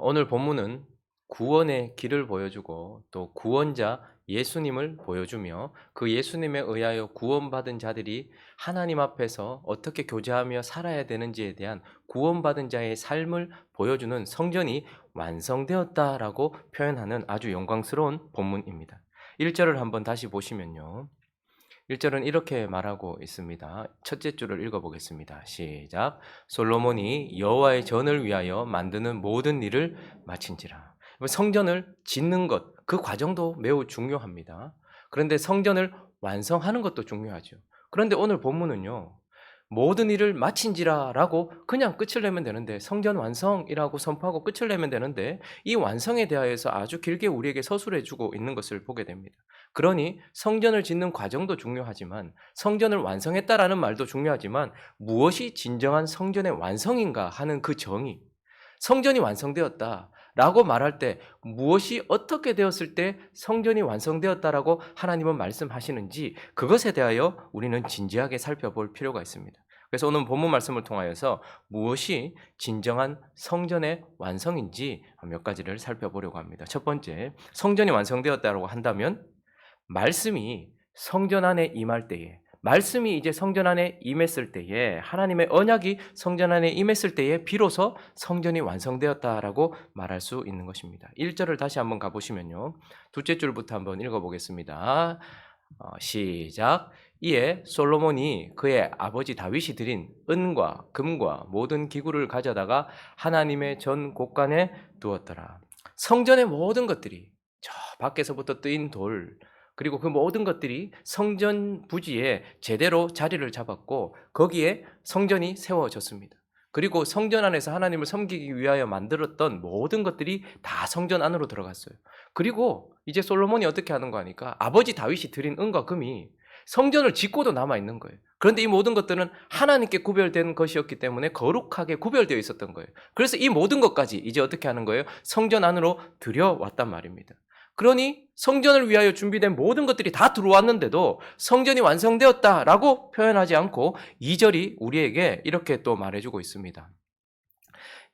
오늘 본문은 구원의 길을 보여주고 또 구원자 예수님을 보여주며 그 예수님에 의하여 구원받은 자들이 하나님 앞에서 어떻게 교제하며 살아야 되는지에 대한 구원받은 자의 삶을 보여주는 성전이 완성되었다라고 표현하는 아주 영광스러운 본문입니다. 1절을 한번 다시 보시면요. 1절은 이렇게 말하고 있습니다. 첫째 줄을 읽어보겠습니다. 시작. 솔로몬이 여호와의 전을 위하여 만드는 모든 일을 마친지라. 성전을 짓는 것, 그 과정도 매우 중요합니다. 그런데 성전을 완성하는 것도 중요하죠. 그런데 오늘 본문은요. 모든 일을 마친지라라고 그냥 끝을 내면 되는데, 성전 완성이라고 선포하고 끝을 내면 되는데, 이 완성에 대하여서 아주 길게 우리에게 서술해 주고 있는 것을 보게 됩니다. 그러니 성전을 짓는 과정도 중요하지만, 성전을 완성했다라는 말도 중요하지만, 무엇이 진정한 성전의 완성인가 하는 그 정의, 성전이 완성되었다라고 말할 때 무엇이 어떻게 되었을 때 성전이 완성되었다라고 하나님은 말씀하시는지, 그것에 대하여 우리는 진지하게 살펴볼 필요가 있습니다. 그래서 오늘 본문 말씀을 통하여서 무엇이 진정한 성전의 완성인지 몇 가지를 살펴보려고 합니다. 첫 번째, 성전이 완성되었다고 한다면 말씀이 성전 안에 임할 때에, 말씀이 이제 성전 안에 임했을 때에, 하나님의 언약이 성전 안에 임했을 때에 비로소 성전이 완성되었다라고 말할 수 있는 것입니다. 1절을 다시 한번 가보시면요. 둘째 줄부터 한번 읽어보겠습니다. 시작. 이에 솔로몬이 그의 아버지 다윗이 드린 은과 금과 모든 기구를 가져다가 하나님의 전 곳간에 두었더라. 성전의 모든 것들이, 저 밖에서부터 뜨인 돌, 그리고 그 모든 것들이 성전 부지에 제대로 자리를 잡았고 거기에 성전이 세워졌습니다. 그리고 성전 안에서 하나님을 섬기기 위하여 만들었던 모든 것들이 다 성전 안으로 들어갔어요. 그리고 이제 솔로몬이 어떻게 하는 거 아니까, 아버지 다윗이 드린 은과 금이 성전을 짓고도 남아있는 거예요. 그런데 이 모든 것들은 하나님께 구별된 것이었기 때문에 거룩하게 구별되어 있었던 거예요. 그래서 이 모든 것까지 이제 어떻게 하는 거예요? 성전 안으로 들여왔단 말입니다. 그러니 성전을 위하여 준비된 모든 것들이 다 들어왔는데도 성전이 완성되었다라고 표현하지 않고 2절이 우리에게 이렇게 또 말해주고 있습니다.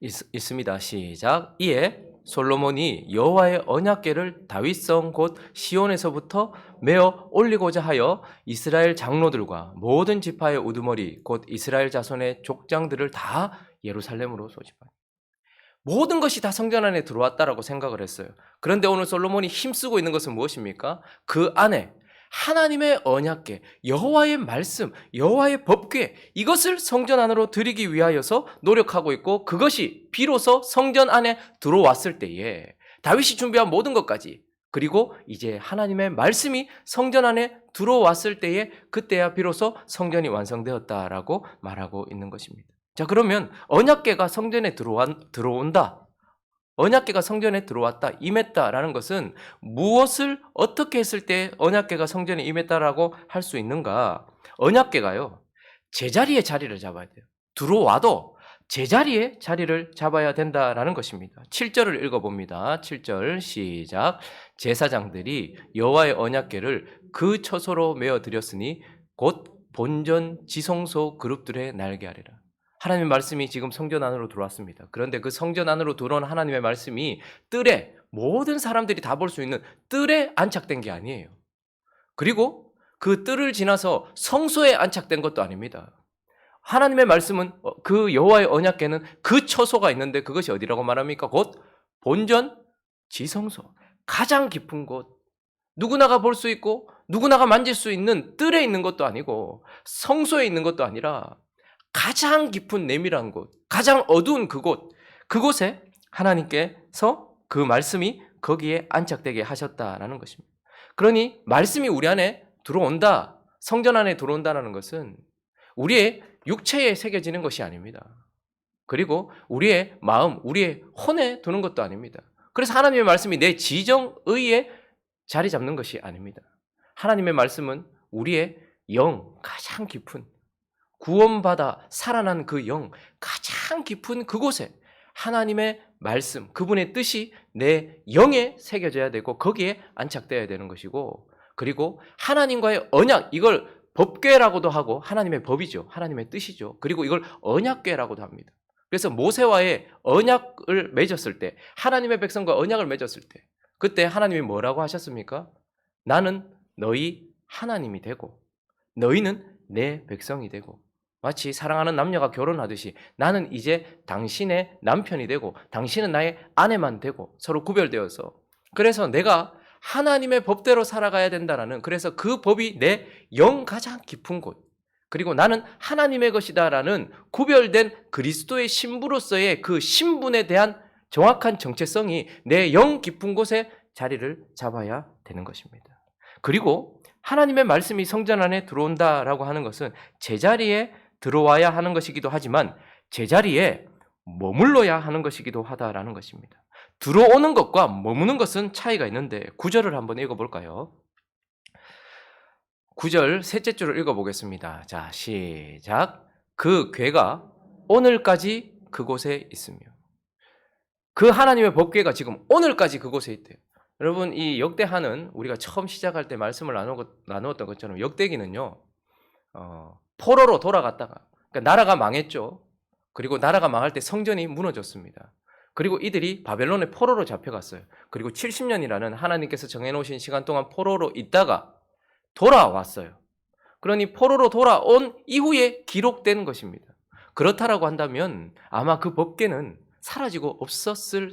있습니다. 시작. 이에 솔로몬이 여호와의 언약궤를 다윗성 곧 시온에서부터 메어 올리고자 하여 이스라엘 장로들과 모든 지파의 우두머리 곧 이스라엘 자손의 족장들을 다 예루살렘으로 소집하니, 모든 것이 다 성전 안에 들어왔다라고 생각을 했어요. 그런데 오늘 솔로몬이 힘쓰고 있는 것은 무엇입니까? 그 안에 하나님의 언약궤, 여호와의 말씀, 여호와의 법궤, 이것을 성전 안으로 들이기 위하여서 노력하고 있고, 그것이 비로소 성전 안에 들어왔을 때에 다윗이 준비한 모든 것까지, 그리고 이제 하나님의 말씀이 성전 안에 들어왔을 때에 그때야 비로소 성전이 완성되었다라고 말하고 있는 것입니다. 자, 그러면 언약궤가 성전에 들어온다, 언약궤가 성전에 들어왔다, 임했다라는 것은 무엇을 어떻게 했을 때 언약궤가 성전에 임했다라고 할 수 있는가? 언약궤가요, 제자리에 자리를 잡아야 돼요. 들어와도 제자리에 자리를 잡아야 된다라는 것입니다. 7절을 읽어봅니다. 7절 시작. 제사장들이 여호와의 언약궤를 그 처소로 메어 드렸으니 곧 본전 지성소 그룹들에 날게 하리라. 하나님의 말씀이 지금 성전 안으로 들어왔습니다. 그런데 그 성전 안으로 들어온 하나님의 말씀이 뜰에, 모든 사람들이 다 볼 수 있는 뜰에 안착된 게 아니에요. 그리고 그 뜰을 지나서 성소에 안착된 것도 아닙니다. 하나님의 말씀은, 그 여호와의 언약궤는 그 처소가 있는데 그것이 어디라고 말합니까? 곧 본전 지성소, 가장 깊은 곳, 누구나가 볼 수 있고 누구나가 만질 수 있는 뜰에 있는 것도 아니고 성소에 있는 것도 아니라 가장 깊은 내밀한 곳, 가장 어두운 그곳, 그곳에 하나님께서 그 말씀이 거기에 안착되게 하셨다라는 것입니다. 그러니 말씀이 우리 안에 들어온다, 성전 안에 들어온다는 것은 우리의 육체에 새겨지는 것이 아닙니다. 그리고 우리의 마음, 우리의 혼에 두는 것도 아닙니다. 그래서 하나님의 말씀이 내 지정의에 자리 잡는 것이 아닙니다. 하나님의 말씀은 우리의 영, 가장 깊은, 구원받아 살아난 그 영, 가장 깊은 그곳에 하나님의 말씀, 그분의 뜻이 내 영에 새겨져야 되고 거기에 안착되어야 되는 것이고, 그리고 하나님과의 언약, 이걸 법궤라고도 하고 하나님의 법이죠. 하나님의 뜻이죠. 그리고 이걸 언약궤라고도 합니다. 그래서 모세와의 언약을 맺었을 때, 하나님의 백성과 언약을 맺었을 때, 그때 하나님이 뭐라고 하셨습니까? 나는 너희 하나님이 되고 너희는 내 백성이 되고, 마치 사랑하는 남녀가 결혼하듯이 나는 이제 당신의 남편이 되고 당신은 나의 아내만 되고 서로 구별되어서, 그래서 내가 하나님의 법대로 살아가야 된다라는, 그래서 그 법이 내 영 가장 깊은 곳, 그리고 나는 하나님의 것이다라는 구별된 그리스도의 신부로서의 그 신분에 대한 정확한 정체성이 내 영 깊은 곳에 자리를 잡아야 되는 것입니다. 그리고 하나님의 말씀이 성전 안에 들어온다라고 하는 것은 제자리에 들어와야 하는 것이기도 하지만 제자리에 머물러야 하는 것이기도 하다라는 것입니다. 들어오는 것과 머무는 것은 차이가 있는데 9절을 한번 읽어볼까요? 9절 셋째 줄을 읽어보겠습니다. 자, 시작. 그 궤가 오늘까지 그곳에 있으며, 그 하나님의 법궤가 지금 오늘까지 그곳에 있대요. 여러분, 이 역대하는 우리가 처음 시작할 때 말씀을 나누었던 것처럼 역대기는요, 포로로 돌아갔다가, 그러니까 나라가 망했죠. 그리고 나라가 망할 때 성전이 무너졌습니다. 그리고 이들이 바벨론의 포로로 잡혀갔어요. 그리고 70년이라는 하나님께서 정해놓으신 시간 동안 포로로 있다가 돌아왔어요. 그러니 포로로 돌아온 이후에 기록된 것입니다. 그렇다라고 한다면 아마 그 법궤는 사라지고 없었을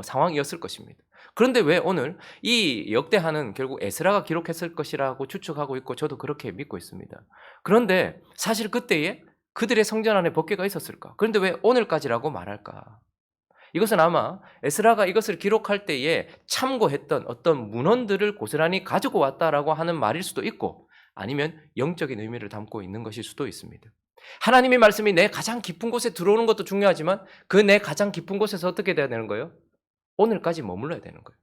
상황이었을 것입니다. 그런데 왜 오늘 이 역대하는 결국 에스라가 기록했을 것이라고 추측하고 있고 저도 그렇게 믿고 있습니다. 그런데 사실 그때에 그들의 성전 안에 법궤가 있었을까? 그런데 왜 오늘까지라고 말할까? 이것은 아마 에스라가 이것을 기록할 때에 참고했던 어떤 문헌들을 고스란히 가지고 왔다라고 하는 말일 수도 있고, 아니면 영적인 의미를 담고 있는 것일 수도 있습니다. 하나님의 말씀이 내 가장 깊은 곳에 들어오는 것도 중요하지만 그 내 가장 깊은 곳에서 어떻게 돼야 되는 거예요? 오늘까지 머물러야 되는 거예요.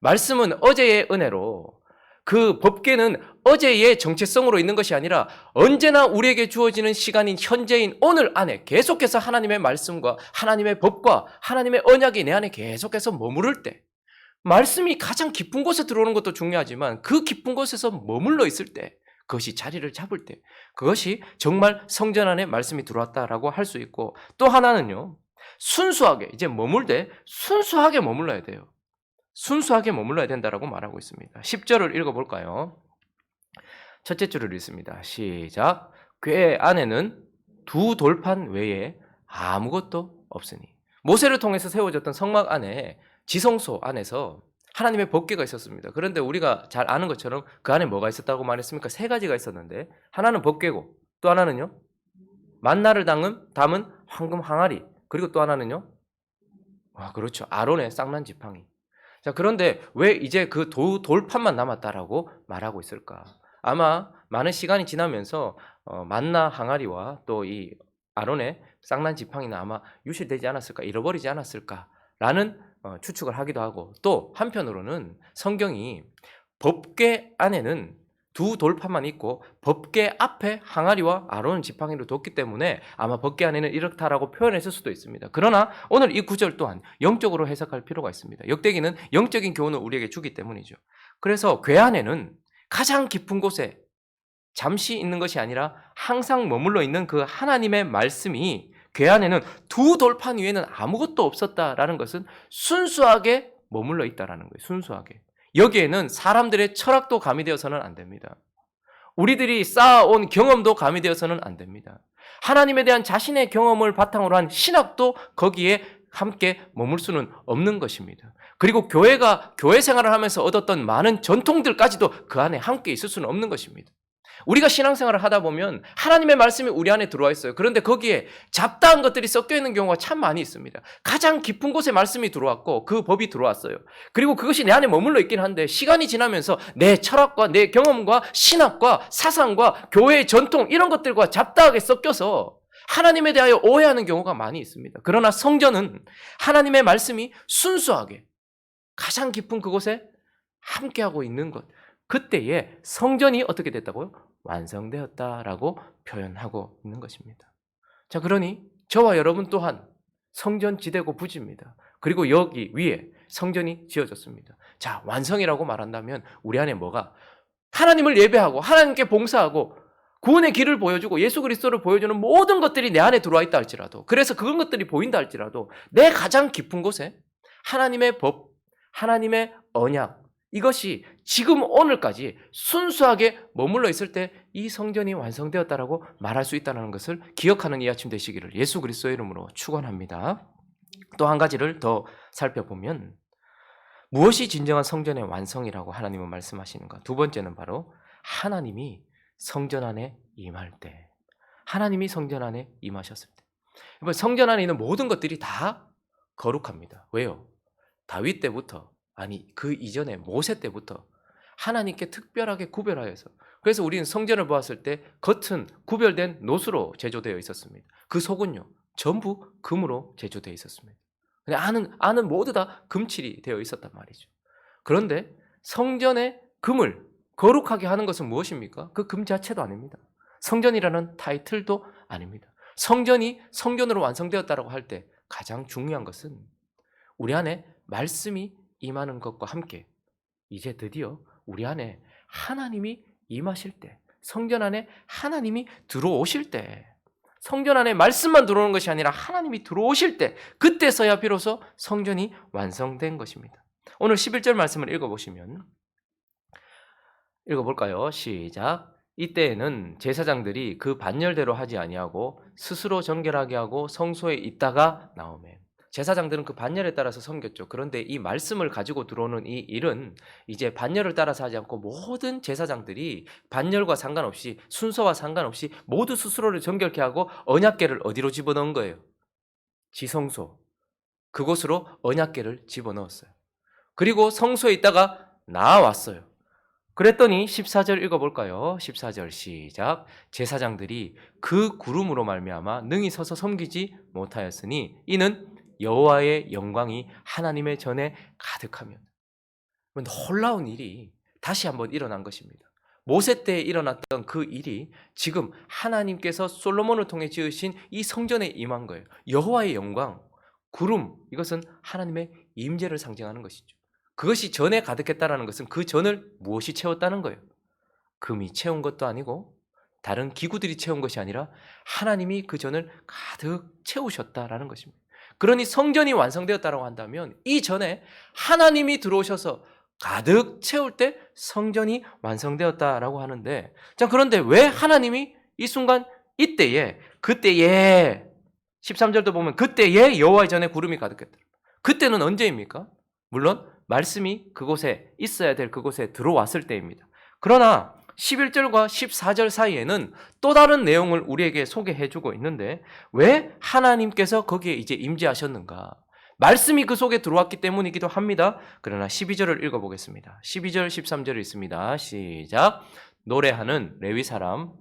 말씀은 어제의 은혜로, 그 법궤는 어제의 정체성으로 있는 것이 아니라 언제나 우리에게 주어지는 시간인 현재인 오늘 안에 계속해서 하나님의 말씀과 하나님의 법과 하나님의 언약이 내 안에 계속해서 머무를 때, 말씀이 가장 깊은 곳에 들어오는 것도 중요하지만 그 깊은 곳에서 머물러 있을 때, 그것이 자리를 잡을 때, 그것이 정말 성전 안에 말씀이 들어왔다라고 할 수 있고, 또 하나는요, 순수하게, 이제 머물 때 순수하게 머물러야 돼요. 순수하게 머물러야 된다라고 말하고 있습니다. 10절을 읽어볼까요? 첫째 줄을 읽습니다. 시작. 궤 안에는 두 돌판 외에 아무것도 없으니. 모세를 통해서 세워졌던 성막 안에, 지성소 안에서 하나님의 법궤가 있었습니다. 그런데 우리가 잘 아는 것처럼 그 안에 뭐가 있었다고 말했습니까? 세 가지가 있었는데, 하나는 법궤고 또 하나는요, 만나를 담은 황금 항아리, 그리고 또 하나는요, 그렇죠, 아론의 쌍난 지팡이. 자, 그런데 왜 이제 그 돌판만 남았다라고 말하고 있을까? 아마 많은 시간이 지나면서 만나 항아리와 또 이 아론의 쌍난 지팡이는 아마 유실되지 않았을까, 잃어버리지 않았을까라는 추측을 하기도 하고, 또 한편으로는 성경이 법궤 안에는 두 돌판만 있고 법궤 앞에 항아리와 아론 지팡이를 뒀기 때문에 아마 법궤 안에는 이렇다라고 표현했을 수도 있습니다. 그러나 오늘 이 구절 또한 영적으로 해석할 필요가 있습니다. 역대기는 영적인 교훈을 우리에게 주기 때문이죠. 그래서 궤 안에는 가장 깊은 곳에 잠시 있는 것이 아니라 항상 머물러 있는 그 하나님의 말씀이, 궤 안에는 두 돌판 위에는 아무것도 없었다라는 것은 순수하게 머물러 있다라는 거예요. 순수하게. 여기에는 사람들의 철학도 가미되어서는 안 됩니다. 우리들이 쌓아온 경험도 가미되어서는 안 됩니다. 하나님에 대한 자신의 경험을 바탕으로 한 신학도 거기에 함께 머물 수는 없는 것입니다. 그리고 교회 생활을 하면서 얻었던 많은 전통들까지도 그 안에 함께 있을 수는 없는 것입니다. 우리가 신앙생활을 하다 보면 하나님의 말씀이 우리 안에 들어와 있어요. 그런데 거기에 잡다한 것들이 섞여 있는 경우가 참 많이 있습니다. 가장 깊은 곳에 말씀이 들어왔고 그 법이 들어왔어요. 그리고 그것이 내 안에 머물러 있긴 한데 시간이 지나면서 내 철학과 내 경험과 신학과 사상과 교회의 전통 이런 것들과 잡다하게 섞여서 하나님에 대하여 오해하는 경우가 많이 있습니다. 그러나 성전은 하나님의 말씀이 순수하게 가장 깊은 그곳에 함께하고 있는 것, 그때에 성전이 어떻게 됐다고요? 완성되었다라고 표현하고 있는 것입니다. 자, 그러니 저와 여러분 또한 성전 지대고 부지입니다. 그리고 여기 위에 성전이 지어졌습니다. 자, 완성이라고 말한다면 우리 안에 뭐가? 하나님을 예배하고 하나님께 봉사하고 구원의 길을 보여주고 예수 그리스도를 보여주는 모든 것들이 내 안에 들어와 있다 할지라도, 그래서 그런 것들이 보인다 할지라도 내 가장 깊은 곳에 하나님의 법, 하나님의 언약, 이것이 지금 오늘까지 순수하게 머물러 있을 때 이 성전이 완성되었다라고 말할 수 있다는 것을 기억하는 이 아침 되시기를 예수 그리스도의 이름으로 축원합니다. 또 한 가지를 더 살펴보면 무엇이 진정한 성전의 완성이라고 하나님은 말씀하시는가? 두 번째는 바로 하나님이 성전 안에 임할 때, 하나님이 성전 안에 임하셨을 때. 여러분, 성전 안에 있는 모든 것들이 다 거룩합니다. 왜요? 다윗 때부터, 아니 그 이전에 모세 때부터 하나님께 특별하게 구별하여서, 그래서 우리는 성전을 보았을 때 겉은 구별된 노수로 제조되어 있었습니다. 그 속은요 전부 금으로 제조되어 있었습니다. 안은 모두 다 금칠이 되어 있었단 말이죠. 그런데 성전의 금을 거룩하게 하는 것은 무엇입니까? 그 금 자체도 아닙니다. 성전이라는 타이틀도 아닙니다. 성전이 성전으로 완성되었다고 할 때 가장 중요한 것은 우리 안에 말씀이 임하는 것과 함께 이제 드디어 우리 안에 하나님이 임하실 때, 성전 안에 하나님이 들어오실 때, 성전 안에 말씀만 들어오는 것이 아니라 하나님이 들어오실 때, 그때서야 비로소 성전이 완성된 것입니다. 오늘 11절 말씀을 읽어보시면, 읽어볼까요? 시작. 이때에는 제사장들이 그 반열대로 하지 아니하고 스스로 정결하게 하고 성소에 있다가 나오매. 제사장들은 그 반열에 따라서 섬겼죠. 그런데 이 말씀을 가지고 들어오는 이 일은 이제 반열을 따라서 하지 않고 모든 제사장들이 반열과 상관없이, 순서와 상관없이 모두 스스로를 정결케 하고 언약궤를 어디로 집어넣은 거예요? 지성소, 그곳으로 언약궤를 집어넣었어요. 그리고 성소에 있다가 나왔어요. 그랬더니 14절 읽어볼까요? 14절 시작. 제사장들이 그 구름으로 말미암아 능히 서서 섬기지 못하였으니 이는 여호와의 영광이 하나님의 전에 가득하며. 놀라운 일이 다시 한번 일어난 것입니다. 모세 때 일어났던 그 일이 지금 하나님께서 솔로몬을 통해 지으신 이 성전에 임한 거예요. 여호와의 영광, 구름, 이것은 하나님의 임재를 상징하는 것이죠. 그것이 전에 가득했다는 것은 그 전을 무엇이 채웠다는 거예요? 금이 채운 것도 아니고 다른 기구들이 채운 것이 아니라 하나님이 그 전을 가득 채우셨다라는 것입니다. 그러니 성전이 완성되었다고 한다면 이전에 하나님이 들어오셔서 가득 채울 때 성전이 완성되었다라고 하는데, 자, 그런데 왜 하나님이 이 순간 그때에 13절도 보면 그때에 여호와의 전에 구름이 가득했다. 그때는 언제입니까? 물론 말씀이 그곳에 있어야 될 그곳에 들어왔을 때입니다. 그러나 11절과 14절 사이에는 또 다른 내용을 우리에게 소개해주고 있는데, 왜 하나님께서 거기에 이제 임재하셨는가? 말씀이 그 속에 들어왔기 때문이기도 합니다. 그러나 12절을 읽어보겠습니다. 12절, 13절 있습니다. 시작. 노래하는 레위 사람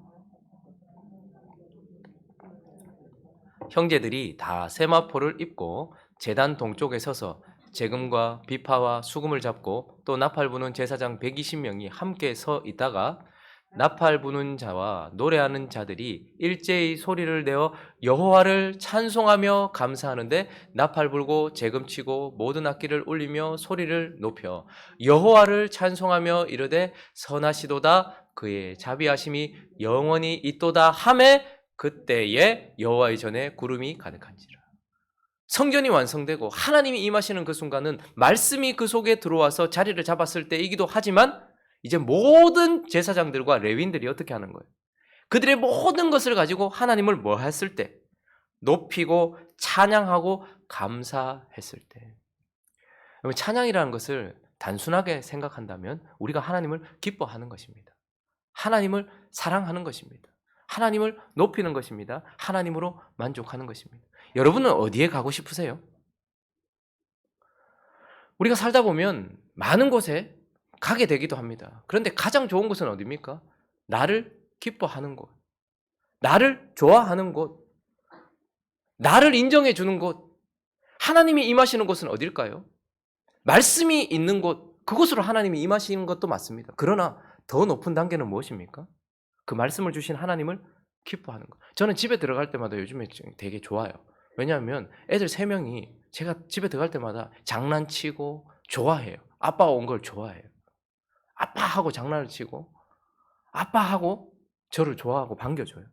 형제들이 다 세마포를 입고 제단 동쪽에 서서 재금과 비파와 수금을 잡고 또 나팔 부는 제사장 120명이 함께 서 있다가 나팔 부는 자와 노래하는 자들이 일제히 소리를 내어 여호와를 찬송하며 감사하는데, 나팔 불고 재금 치고 모든 악기를 울리며 소리를 높여 여호와를 찬송하며 이르되 선하시도다, 그의 자비하심이 영원히 있도다 하매 그때에 여호와의 전에 구름이 가득한지라. 성전이 완성되고 하나님이 임하시는 그 순간은 말씀이 그 속에 들어와서 자리를 잡았을 때이기도 하지만, 이제 모든 제사장들과 레위인들이 어떻게 하는 거예요? 그들의 모든 것을 가지고 하나님을 뭐 했을 때? 높이고 찬양하고 감사했을 때. 찬양이라는 것을 단순하게 생각한다면 우리가 하나님을 기뻐하는 것입니다. 하나님을 사랑하는 것입니다. 하나님을 높이는 것입니다. 하나님으로 만족하는 것입니다. 여러분은 어디에 가고 싶으세요? 우리가 살다 보면 많은 곳에 가게 되기도 합니다. 그런데 가장 좋은 곳은 어디입니까? 나를 기뻐하는 곳, 나를 좋아하는 곳, 나를 인정해 주는 곳, 하나님이 임하시는 곳은 어딜까요? 말씀이 있는 곳, 그곳으로 하나님이 임하시는 것도 맞습니다. 그러나 더 높은 단계는 무엇입니까? 그 말씀을 주신 하나님을 기뻐하는 것. 저는 집에 들어갈 때마다 요즘에 되게 좋아요. 왜냐하면 애들 3명이 제가 집에 들어갈 때마다 장난치고 좋아해요. 아빠가 온 걸 좋아해요. 아빠하고 장난을 치고 아빠하고 저를 좋아하고 반겨줘요.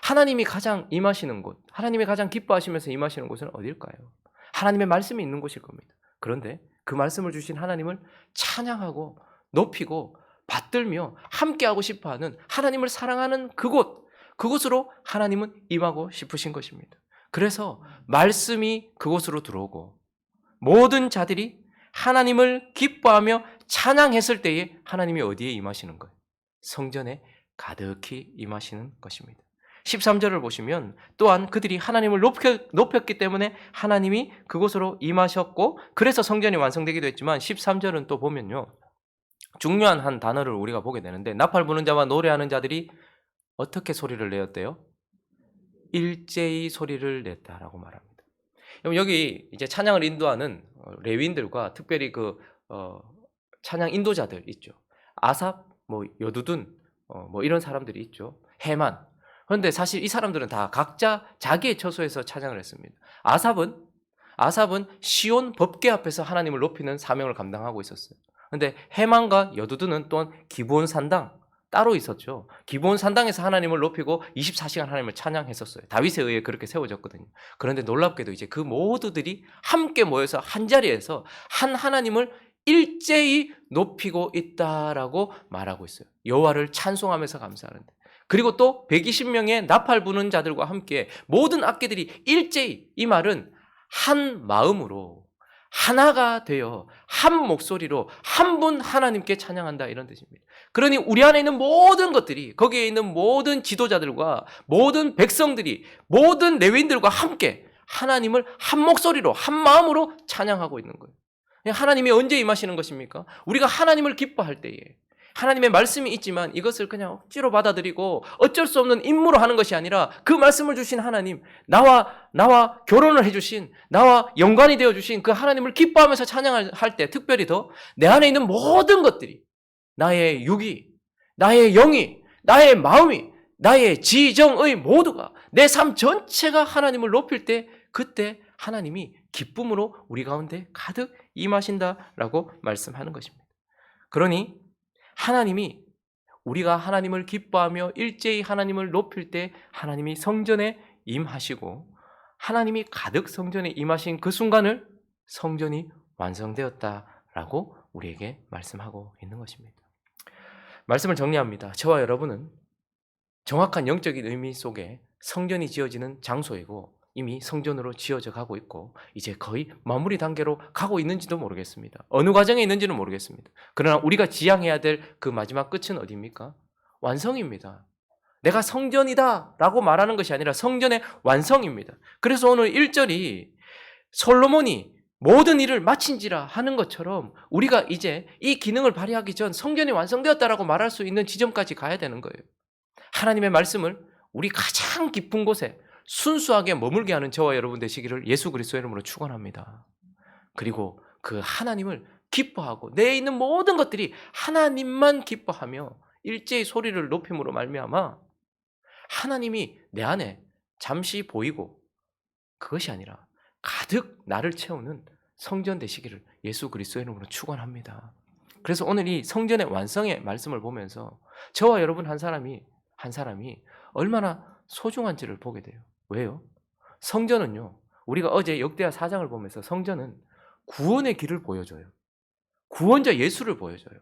하나님이 가장 임하시는 곳, 하나님이 가장 기뻐하시면서 임하시는 곳은 어딜까요? 하나님의 말씀이 있는 곳일 겁니다. 그런데 그 말씀을 주신 하나님을 찬양하고 높이고 받들며 함께하고 싶어하는, 하나님을 사랑하는 그곳으로 하나님은 임하고 싶으신 것입니다. 그래서 말씀이 그곳으로 들어오고 모든 자들이 하나님을 기뻐하며 찬양했을 때에 하나님이 어디에 임하시는 거예요? 성전에 가득히 임하시는 것입니다. 13절을 보시면 또한 그들이 하나님을 높였기 때문에 하나님이 그곳으로 임하셨고, 그래서 성전이 완성되기도 했지만 13절은 또 보면요, 중요한 한 단어를 우리가 보게 되는데, 나팔 부는 자와 노래하는 자들이 어떻게 소리를 내었대요? 일제히 소리를 냈다라고 말합니다. 여기 이제 찬양을 인도하는 레위인들과 특별히 찬양 인도자들 있죠. 아삽, 여두둔, 이런 사람들이 있죠. 헤만. 그런데 사실 이 사람들은 다 각자 자기의 처소에서 찬양을 했습니다. 아삽은 시온 법궤 앞에서 하나님을 높이는 사명을 감당하고 있었어요. 그런데 헤만과 여두둔은 또한 기브온 산당 따로 있었죠. 기브온 산당에서 하나님을 높이고 24시간 하나님을 찬양했었어요. 다윗에 의해 그렇게 세워졌거든요. 그런데 놀랍게도 이제 그 모두들이 함께 모여서 한 자리에서 한 하나님을 일제히 높이고 있다라고 말하고 있어요. 여호와를 찬송하면서 감사하는데. 그리고 또 120명의 나팔 부는 자들과 함께 모든 악기들이 일제히, 이 말은 한 마음으로 하나가 되어 한 목소리로 한 분 하나님께 찬양한다, 이런 뜻입니다. 그러니 우리 안에 있는 모든 것들이, 거기에 있는 모든 지도자들과 모든 백성들이, 모든 레위인들과 함께 하나님을 한 목소리로 한 마음으로 찬양하고 있는 거예요. 하나님이 언제 임하시는 것입니까? 우리가 하나님을 기뻐할 때에. 하나님의 말씀이 있지만 이것을 그냥 억지로 받아들이고 어쩔 수 없는 임무로 하는 것이 아니라, 그 말씀을 주신 하나님, 나와 결혼을 해주신, 나와 연관이 되어주신 그 하나님을 기뻐하면서 찬양할 때, 특별히 더 내 안에 있는 모든 것들이, 나의 육이, 나의 영이, 나의 마음이, 나의 지정의 모두가, 내 삶 전체가 하나님을 높일 때, 그때 하나님이 기쁨으로 우리 가운데 가득 임하신다라고 말씀하는 것입니다. 그러니 하나님이, 우리가 하나님을 기뻐하며 일제히 하나님을 높일 때 하나님이 성전에 임하시고, 하나님이 가득 성전에 임하신 그 순간을 성전이 완성되었다라고 우리에게 말씀하고 있는 것입니다. 말씀을 정리합니다. 저와 여러분은 정확한 영적인 의미 속에 성전이 지어지는 장소이고, 이미 성전으로 지어져 가고 있고, 이제 거의 마무리 단계로 가고 있는지도 모르겠습니다. 어느 과정에 있는지는 모르겠습니다. 그러나 우리가 지향해야 될 그 마지막 끝은 어디입니까? 완성입니다. 내가 성전이다 라고 말하는 것이 아니라 성전의 완성입니다. 그래서 오늘 1절이 솔로몬이 모든 일을 마친지라 하는 것처럼, 우리가 이제 이 기능을 발휘하기 전 성전이 완성되었다라고 말할 수 있는 지점까지 가야 되는 거예요. 하나님의 말씀을 우리 가장 깊은 곳에 순수하게 머물게 하는 저와 여러분 되시기를 예수 그리스도의 이름으로 축원합니다. 그리고 그 하나님을 기뻐하고 내 있는 모든 것들이 하나님만 기뻐하며 일제히 소리를 높임으로 말미암아 하나님이 내 안에 잠시 보이고, 그것이 아니라 가득 나를 채우는 성전 되시기를 예수 그리스도의 이름으로 축원합니다. 그래서 오늘 이 성전의 완성의 말씀을 보면서 저와 여러분 한 사람이 얼마나 소중한지를 보게 돼요. 왜요? 성전은요, 우리가 어제 역대하 4장을 보면서 성전은 구원의 길을 보여줘요. 구원자 예수를 보여줘요.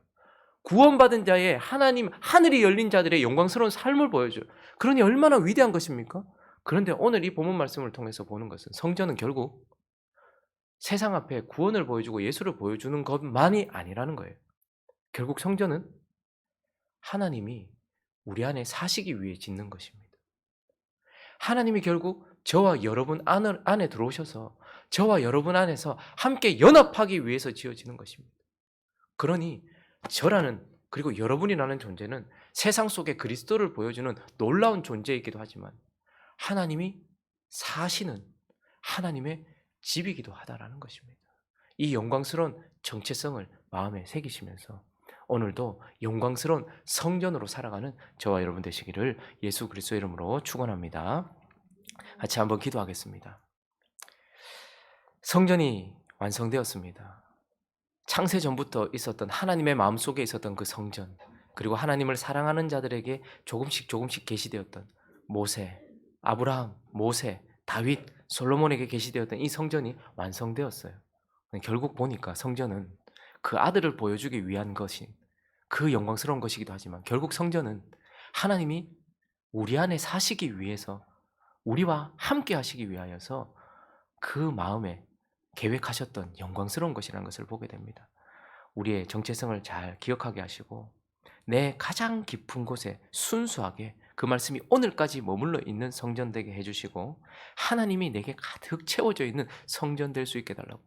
구원받은 자의 하나님, 하늘이 열린 자들의 영광스러운 삶을 보여줘요. 그러니 얼마나 위대한 것입니까? 그런데 오늘 이 본문 말씀을 통해서 보는 것은, 성전은 결국 세상 앞에 구원을 보여주고 예수를 보여주는 것만이 아니라는 거예요. 결국 성전은 하나님이 우리 안에 사시기 위해 짓는 것입니다. 하나님이 결국 저와 여러분 안에 들어오셔서 저와 여러분 안에서 함께 연합하기 위해서 지어지는 것입니다. 그러니 저라는, 그리고 여러분이라는 존재는 세상 속에 그리스도를 보여주는 놀라운 존재이기도 하지만 하나님이 사시는 하나님의 집이기도 하다라는 것입니다. 이 영광스러운 정체성을 마음에 새기시면서 오늘도 영광스러운 성전으로 살아가는 저와 여러분 되시기를 예수 그리스도의 이름으로 축원합니다. 같이 한번 기도하겠습니다. 성전이 완성되었습니다. 창세 전부터 있었던 하나님의 마음속에 있었던 그 성전, 그리고 하나님을 사랑하는 자들에게 조금씩 조금씩 계시되었던 모세, 아브라함, 모세, 다윗, 솔로몬에게 계시되었던 이 성전이 완성되었어요. 결국 보니까 성전은 그 아들을 보여주기 위한 것이 그 영광스러운 것이기도 하지만 결국 성전은 하나님이 우리 안에 사시기 위해서 우리와 함께 하시기 위하여서 그 마음에 계획하셨던 영광스러운 것이라는 것을 보게 됩니다. 우리의 정체성을 잘 기억하게 하시고 내 가장 깊은 곳에 순수하게 그 말씀이 오늘까지 머물러 있는 성전 되게 해주시고 하나님이 내게 가득 채워져 있는 성전 될 수 있게 해달라고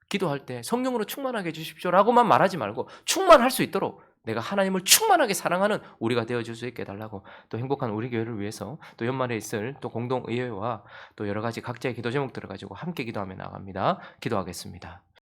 기도할 때 성령으로 충만하게 해주십시오라고만 말하지 말고 충만할 수 있도록 내가 하나님을 충만하게 사랑하는 우리가 되어줄 수 있게 해달라고 또 행복한 우리 교회를 위해서 또 연말에 있을 또 공동의회와 또 여러 가지 각자의 기도 제목들을 가지고 함께 기도하며 나갑니다. 기도하겠습니다.